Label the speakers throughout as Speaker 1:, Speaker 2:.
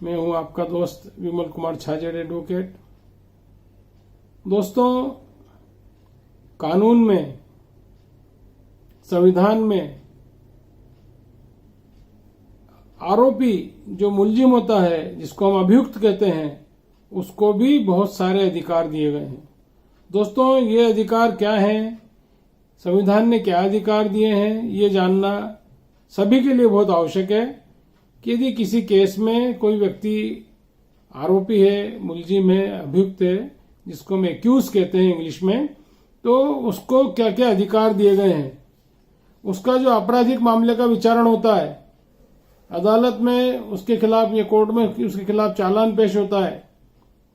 Speaker 1: मैं हूं आपका दोस्त विमल कुमार छाजेड़ एडवोकेट। दोस्तों, कानून में, संविधान में आरोपी जो मुलजिम होता है, जिसको हम अभियुक्त कहते हैं, उसको भी बहुत सारे अधिकार दिए गए हैं। दोस्तों, ये अधिकार क्या हैं, संविधान ने क्या अधिकार दिए हैं, ये जानना सभी के लिए बहुत आवश्यक है कि यदि किसी केस में कोई व्यक्ति आरोपी है, मुलजिम है, अभियुक्त है, जिसको हम एक्यूज कहते हैं इंग्लिश में, तो उसको क्या क्या अधिकार दिए गए हैं। उसका जो आपराधिक मामले का विचारण होता है, अदालत में उसके खिलाफ या कोर्ट में उसके खिलाफ चालान पेश होता है,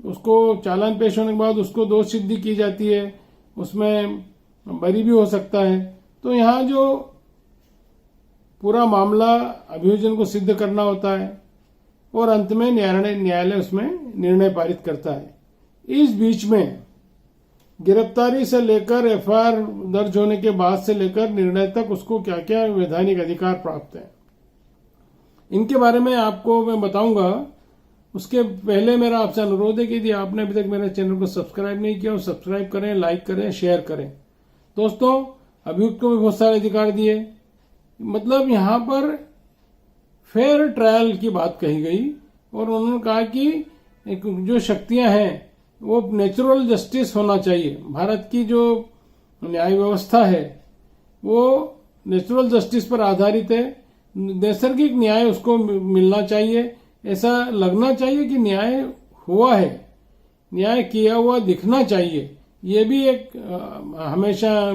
Speaker 1: उसको चालान पेश होने के बाद उसको दोष सिद्धि की जाती है, उसमें बरी भी हो सकता है। तो यहाँ जो पूरा मामला अभियोजन को सिद्ध करना होता है और अंत में न्यायालय उसमें निर्णय पारित करता है। इस बीच में गिरफ्तारी से लेकर एफआईआर दर्ज होने के बाद से लेकर निर्णय तक उसको क्या क्या वैधानिक अधिकार प्राप्त है, इनके बारे में आपको मैं बताऊंगा। उसके पहले मेरा आपसे अनुरोध है कि यदि आपने अभी तक मेरे चैनल को सब्सक्राइब नहीं किया, सब्सक्राइब करें, लाइक करें, शेयर करें। दोस्तों, अभियुक्त को भी बहुत सारे अधिकार दिए, मतलब यहाँ पर फेयर ट्रायल की बात कही गई और उन्होंने कहा कि जो शक्तियां हैं वो नेचुरल जस्टिस होना चाहिए। भारत की जो न्याय व्यवस्था है वो नेचुरल जस्टिस पर आधारित है, नैसर्गिक न्याय उसको मिलना चाहिए, ऐसा लगना चाहिए कि न्याय हुआ है, न्याय किया हुआ दिखना चाहिए। ये भी एक हमेशा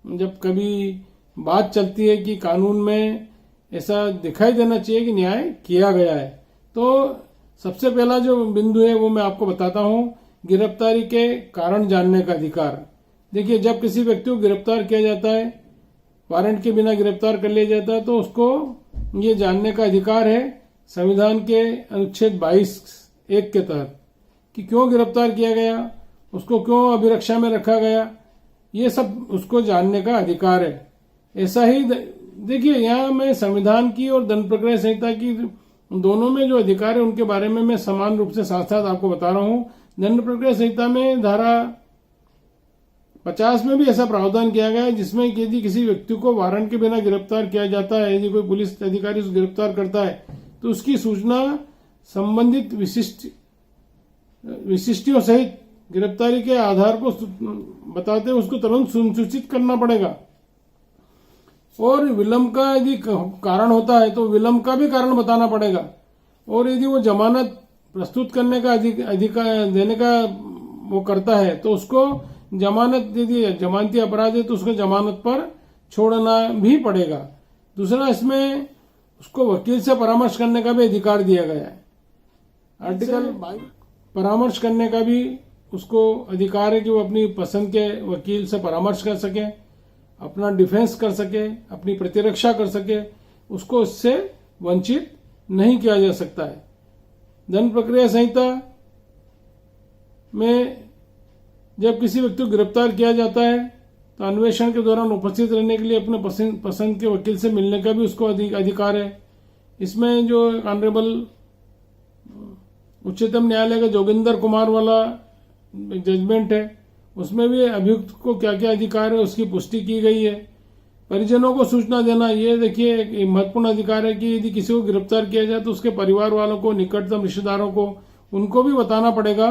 Speaker 1: जब कभी बात चलती है कि कानून में ऐसा दिखाई देना चाहिए कि न्याय किया गया है। तो सबसे पहला जो बिंदु है वो मैं आपको बताता हूं, गिरफ्तारी के कारण जानने का अधिकार। देखिए, जब किसी व्यक्ति को गिरफ्तार किया जाता है, वारंट के बिना गिरफ्तार कर लिया जाता है, तो उसको ये जानने का अधिकार है संविधान के अनुच्छेद 22(1) के तहत कि क्यों गिरफ्तार किया गया, उसको क्यों अभिरक्षा में रखा गया, ये सब उसको जानने का अधिकार है। ऐसा ही देखिए, यहाँ मैं संविधान की और दंड प्रक्रिया संहिता की दोनों में जो अधिकार है उनके बारे में मैं समान रूप से साथ साथ आपको बता रहा हूँ। दंड प्रक्रिया संहिता में धारा 50 में भी ऐसा प्रावधान किया गया है जिसमें यदि किसी व्यक्ति को वारंट के बिना गिरफ्तार किया जाता है, यदि कोई पुलिस अधिकारी उसको गिरफ्तार करता है, तो उसकी सूचना संबंधित विशिष्टियों सहित गिरफ्तारी के आधार को बताते हुए उसको तुरंत सुनिश्चित करना पड़ेगा। और विलंब का यदि कारण होता है तो विलंब का भी कारण बताना पड़ेगा। और यदि वो जमानत प्रस्तुत करने का अधिकार देने का वो करता है तो उसको जमानत, यदि जमानती अपराध है तो उसको जमानत पर छोड़ना भी पड़ेगा। दूसरा, इसमें उसको वकील से परामर्श करने का भी अधिकार दिया गया है। आर्टिकल 22 परामर्श करने का भी उसको अधिकार है कि वो अपनी पसंद के वकील से परामर्श कर सके, अपना डिफेंस कर सके, अपनी प्रतिरक्षा कर सके, उसको इससे वंचित नहीं किया जा सकता है। दंड प्रक्रिया संहिता में जब किसी व्यक्ति को गिरफ्तार किया जाता है तो अन्वेषण के दौरान उपस्थित रहने के लिए अपने पसंद के वकील से मिलने का भी उसको अधिकार है। इसमें जो ऑनरेबल उच्चतम न्यायालय का जोगिंदर कुमार वाला जजमेंट है, उसमें भी अभियुक्त को क्या क्या अधिकार है उसकी पुष्टि की गई है। परिजनों को सूचना देना, ये देखिए एक महत्वपूर्ण अधिकार है कि यदि किसी को गिरफ्तार किया जाए तो उसके परिवार वालों को, निकटतम रिश्तेदारों को, उनको भी बताना पड़ेगा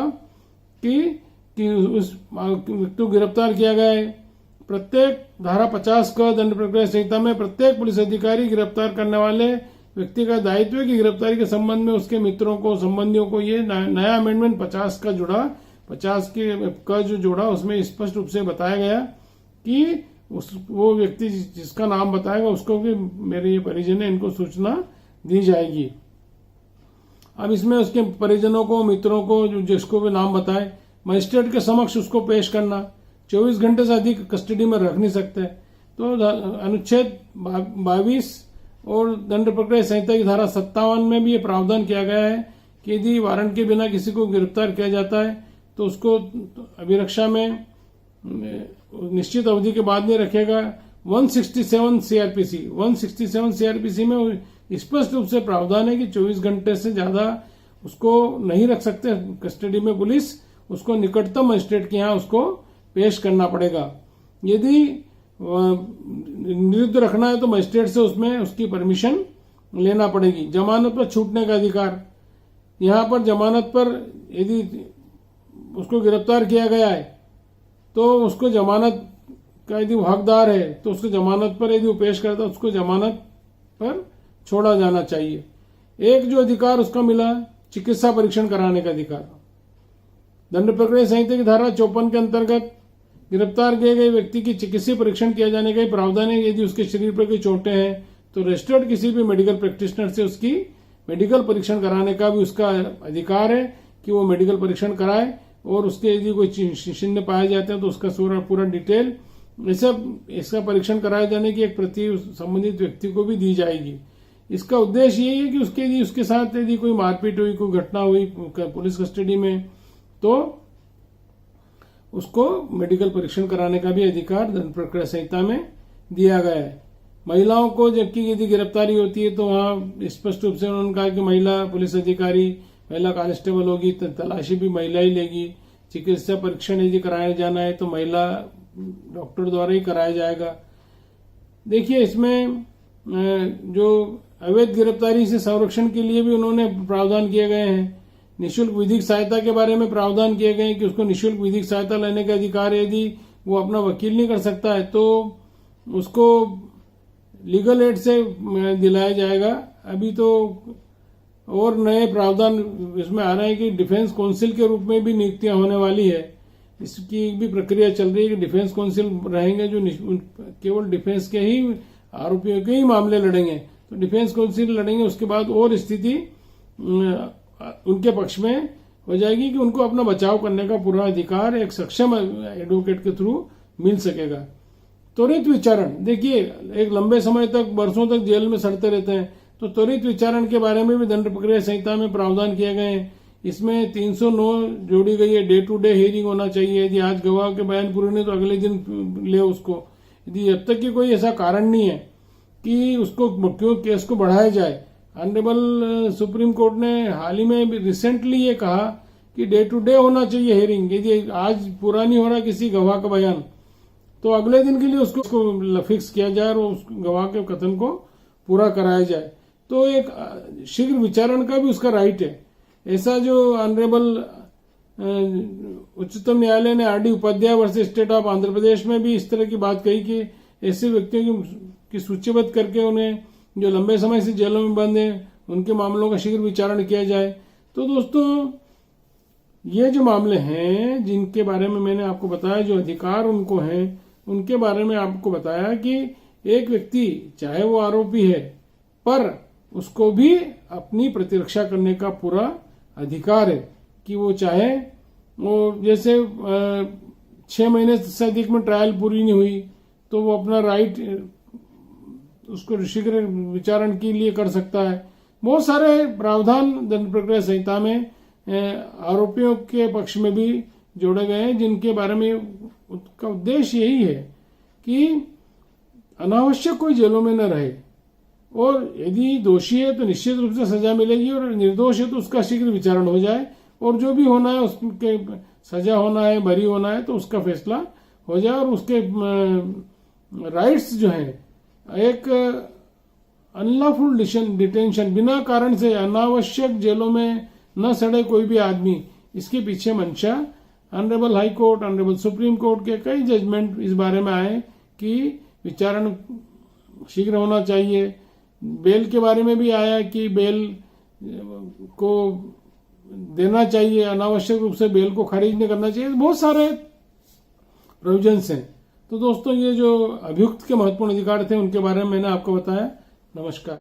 Speaker 1: कि उस व्यक्ति को गिरफ्तार किया गया है। प्रत्येक धारा 50 का दंड प्रक्रिया संहिता में प्रत्येक पुलिस अधिकारी गिरफ्तार करने वाले व्यक्ति का दायित्व है कि गिरफ्तारी के संबंध में उसके मित्रों को, संबंधियों को, ये नया अमेंडमेंट 50 का जो जोड़ा उसमें स्पष्ट रूप से बताया गया कि वो व्यक्ति जिसका नाम बताएगा उसको भी मेरे ये परिजन है, इनको सूचना दी जाएगी। अब इसमें उसके परिजनों को, मित्रों को, जिसको भी नाम बताए, मजिस्ट्रेट के समक्ष उसको पेश करना, 24 घंटे से अधिक कस्टडी में रख नहीं सकते। तो अनुच्छेद 22 और दंड प्रक्रिया संहिता की धारा 57 में भी ये प्रावधान किया गया है कि यदि वारंट के बिना किसी को गिरफ्तार किया जाता है तो उसको अभिरक्षा में निश्चित अवधि के बाद नहीं रखेगा। 167 सीआरपीसी में स्पष्ट रूप से प्रावधान है कि 24 घंटे से ज्यादा उसको नहीं रख सकते कस्टडी में पुलिस, उसको निकटतम मजिस्ट्रेट के यहाँ उसको पेश करना पड़ेगा। यदि निरुद्ध रखना है तो मजिस्ट्रेट से उसमें उसकी परमिशन लेना पड़ेगी। जमानत पर छूटने का अधिकार, यहाँ पर जमानत पर यदि उसको गिरफ्तार किया गया है तो उसको जमानत का यदि वो हकदार है तो उसको जमानत पर यदि वो पेश करता है उसको जमानत पर छोड़ा जाना चाहिए। एक जो अधिकार उसका मिला चिकित्सा परीक्षण कराने का अधिकार, दंड प्रक्रिया संहिता की धारा 54 के अंतर्गत गिरफ्तार किए गए व्यक्ति की चिकित्सीय परीक्षण किया जाने का प्रावधान है। यदि उसके शरीर पर कोई चोटें हैं तो रजिस्टर्ड किसी भी मेडिकल प्रैक्टिशनर से उसकी मेडिकल परीक्षण कराने का भी उसका अधिकार है कि वो मेडिकल परीक्षण कराए, और उसके यदि कोई चिन्ह पाए जाते हैं तो उसका पूरा डिटेल इसका परीक्षण कराए जाने की एक प्रति संबंधित व्यक्ति को भी दी जाएगी। इसका उद्देश्य यही है कि उसके साथ यदि कोई मारपीट हुई, कोई घटना हुई पुलिस कस्टडी में, तो उसको मेडिकल परीक्षण कराने का भी अधिकार दंड प्रक्रिया संहिता में दिया गया है। महिलाओं को जबकि यदि गिरफ्तारी होती है तो वहां स्पष्ट रूप से उन्होंने कहा कि महिला पुलिस अधिकारी, महिला कांस्टेबल होगी तो तलाशी भी महिला ही लेगी। चिकित्सा परीक्षण यदि कराया जाना है तो महिला डॉक्टर द्वारा ही कराया जाएगा। देखिए, इसमें जो अवैध गिरफ्तारी से संरक्षण के लिए भी उन्होंने प्रावधान किए गए हैं। निःशुल्क विधिक सहायता के बारे में प्रावधान किए गए हैं कि उसको निःशुल्क विधिक सहायता लेने का अधिकार है। यदि वो अपना वकील नहीं कर सकता है तो उसको लीगल एड से दिलाया जाएगा। अभी तो और नए प्रावधान इसमें आ रहे हैं कि डिफेंस काउंसिल के रूप में भी नियुक्तियां होने वाली है। इसकी भी प्रक्रिया चल रही है कि डिफेंस काउंसिल रहेंगे जो केवल डिफेंस के ही आरोपियों के ही मामले लड़ेंगे। तो डिफेंस काउंसिल लड़ेंगे, उसके बाद और स्थिति उनके पक्ष में हो जाएगी कि उनको अपना बचाव करने का पूरा अधिकार एक सक्षम एडवोकेट के थ्रू मिल सकेगा। त्वरित विचारण, देखिए एक लंबे समय तक वर्षों तक जेल में सड़ते रहते हैं, तो त्वरित विचारण के बारे में भी दंड प्रक्रिया संहिता में प्रावधान किए गए हैं। इसमें 309 जोड़ी गई है। डे टू डे हियरिंग होना चाहिए। यदि आज गवाह के बयान पूरे नहीं तो अगले दिन ले उसको। यदि जब तक कि कोई ऐसा कारण नहीं है कि उसको क्यों केस को बढ़ाया जाए। ऑनरेबल सुप्रीम कोर्ट ने हाल ही में रिसेंटली ये कहा कि डे टू डे होना चाहिए हियरिंग। यदि आज पूरा नहीं हो रहा किसी गवाह का बयान तो अगले दिन के लिए उसको फिक्स किया जाए और उस गवाह के कथन को पूरा कराया जाए। तो एक शीघ्र विचारण का भी उसका राइट है। ऐसा जो ऑनरेबल उच्चतम न्यायालय ने R D Upadhyay versus state of Andhra Pradesh में भी इस तरह की बात कही कि ऐसे व्यक्तियों की सूचीबद्ध करके उन्हें जो लंबे समय से जेलों में बंद हैं उनके मामलों का शीघ्र विचारण किया जाए। तो दोस्तों, ये जो मामले हैं जिनके बारे में मैंने आपको बताया, जो अधिकार उनको हैं, उनके बारे में आपको बताया कि एक व्यक्ति चाहे वो आरोपी है पर उसको भी अपनी प्रतिरक्षा करने का पूरा अधिकार है कि वो चाहे वो जैसे 6 महीने से अधिक में ट्रायल पूरी नहीं हुई तो वो अपना राइट उसको शीघ्र विचारण के लिए कर सकता है। बहुत सारे प्रावधान दंड प्रक्रिया संहिता में आरोपियों के पक्ष में भी जोड़े गए हैं, जिनके बारे में उसका उद्देश्य यही है कि अनावश्यक कोई जेलों में न रहे, और यदि दोषी है तो निश्चित रूप से सजा मिलेगी, और निर्दोष है तो उसका शीघ्र विचारण हो जाए, और जो भी होना है उसके सजा होना है, बरी होना है तो उसका फैसला हो जाए, और उसके राइट्स जो है एक अनलॉफुल डिटेंशन, बिना कारण से अनावश्यक जेलों में न सड़े कोई भी आदमी, इसके पीछे मंशा honourable high court, honourable supreme court के कई जजमेंट इस बारे में आए कि विचारण शीघ्र होना चाहिए। बेल के बारे में भी आया कि बेल को देना चाहिए, अनावश्यक रूप से बेल को खारिज नहीं करना चाहिए। बहुत सारे प्रोविजंस हैं। तो दोस्तों, ये जो अभियुक्त के महत्वपूर्ण अधिकार थे उनके बारे में मैंने आपको बताया। नमस्कार।